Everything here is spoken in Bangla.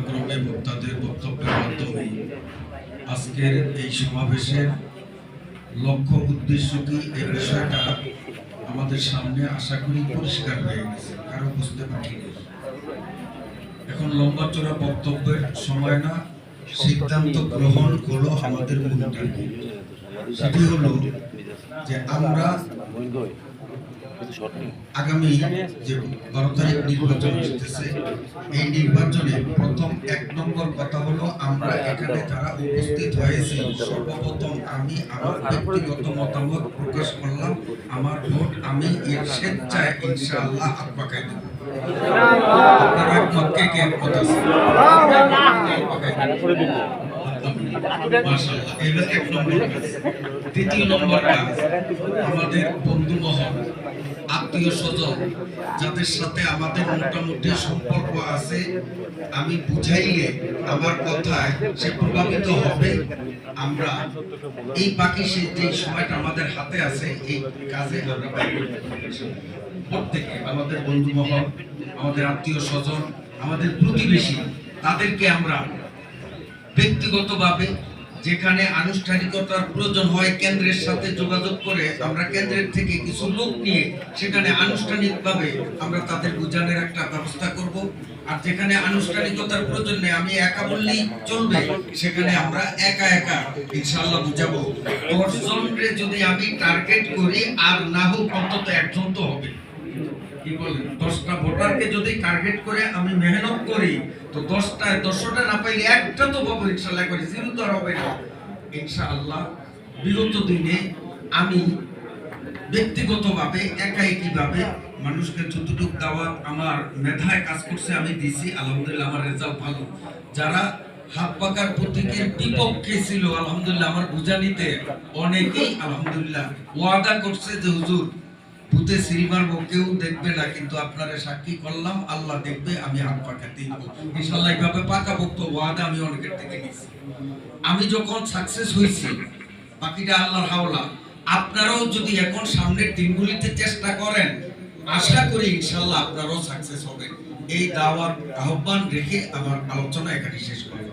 যথাক্রমে বক্তাদের বক্তব্যের মাধ্যমে আজকের এই সমাবেশের লক্ষ্য উদ্দেশ্য কি এই বিষয়টা আমাদের সামনে আশা করি পরিষ্কার হয়ে গেছে, কারো বুঝতে পারি। এখন লম্বা চড়া বক্তব্যের সময় না, সিদ্ধান্ত গ্রহণ হলো আমাদের মূল টার্গেট। সেটি হলো যে আমরা আগামী যে 12 তারিখ নির্বাচন আসতেছে, এই নির্বাচনে প্রথম 1 নম্বর কথা হলো আমরা এখানে যারা উপস্থিত হয়েছি সর্বপ্রথম আমি আমার ব্যক্তিগত মতামত প্রকাশ করলাম। আমার ভোট আমি এর স্বেচ্ছায় ইনশাআল্লাহ হাত পাকাই দেব। আপনারা একমত? কে কে একমত আছে? মাশাআল্লাহ, এটা 1 নম্বর কাজ। দ্বিতীয় নম্বর কাজ, আমাদের বন্ধু মহল, আত্মীয় স্বজন যাদের সাথে আমাদের মোটামুটি সম্পর্ক আছে, আমি বুঝাইলে আমার কথায় সে প্রভাবিত হবে। আমরা এই বাকি যে সময়টা আমাদের হাতে আছে এই কাজে আমরা প্রত্যেকে আমাদের বন্ধু মহল, আমাদের আত্মীয় স্বজন, আমাদের প্রতিবেশী, তাদেরকে আমরা ব্যক্তিগতভাবে যেখানে আনুষ্ঠানিকতার প্রয়োজন হয় কেন্দ্রের সাথে যোগাযোগ করে আমরা কেন্দ্রের থেকে কিছু লোক নিয়ে সেখানে আনুষ্ঠানিকভাবে আমরা তাদের বোঝানোর একটা ব্যবস্থা করব। আর যেখানে আনুষ্ঠানিকতার প্রয়োজন নেই, আমি একা বললেই চলবে, সেখানে আমরা একা একা ইনশাআল্লাহ বুঝাবো। 10 জনকে যদি আমি টার্গেট করি, আর না হোক অন্তত একজন তো হবে। কি বলেন? 10টা ভোটারকে যদি টার্গেট করে আমি মেহনত করি, তো 10টা না পাইলে একটা তো পাবো ইনশাআল্লাহ, করে জিরো তো আর হবে না ইনশাআল্লাহ। বিগত দিনে আমি ব্যক্তিগতভাবে একাইভাবে মানুষকে যতটুকু দাওয়াত আমার মেধায় কাজ করছে আমি দিছি, আলহামদুলিল্লাহ আমার রেজাল্ট ভালো। যারা হাত পাকার প্রতীকের বিপক্ষে ছিল, আলহামদুলিল্লাহ আমার বুঝানিতে অনেকেই আলহামদুলিল্লাহ ওয়াদা করছে যে হুজুর ভূতে সিলভার কেউ দেখবে না, কিন্তু আপনারা সাক্ষী করলাম আল্লাহ দেখবে, আমি হাত পাকাতে ইনশাআল্লাহ। এইভাবে পাকাপোক্ত ওয়াদা আমি অনেকের থেকে নিয়েছি। আমি যখন সাকসেস হয়েছি, বাকিটা আল্লাহর হাওলা। আপনারাও যদি এখন সামনের দিনগুলিতে চেষ্টা করেন, আশা করি ইনশাআল্লাহ আপনারাও সাকসেস হবেন। এই দাওয়াত আহ্বান রেখে আমার আলোচনা এখানে শেষ করব।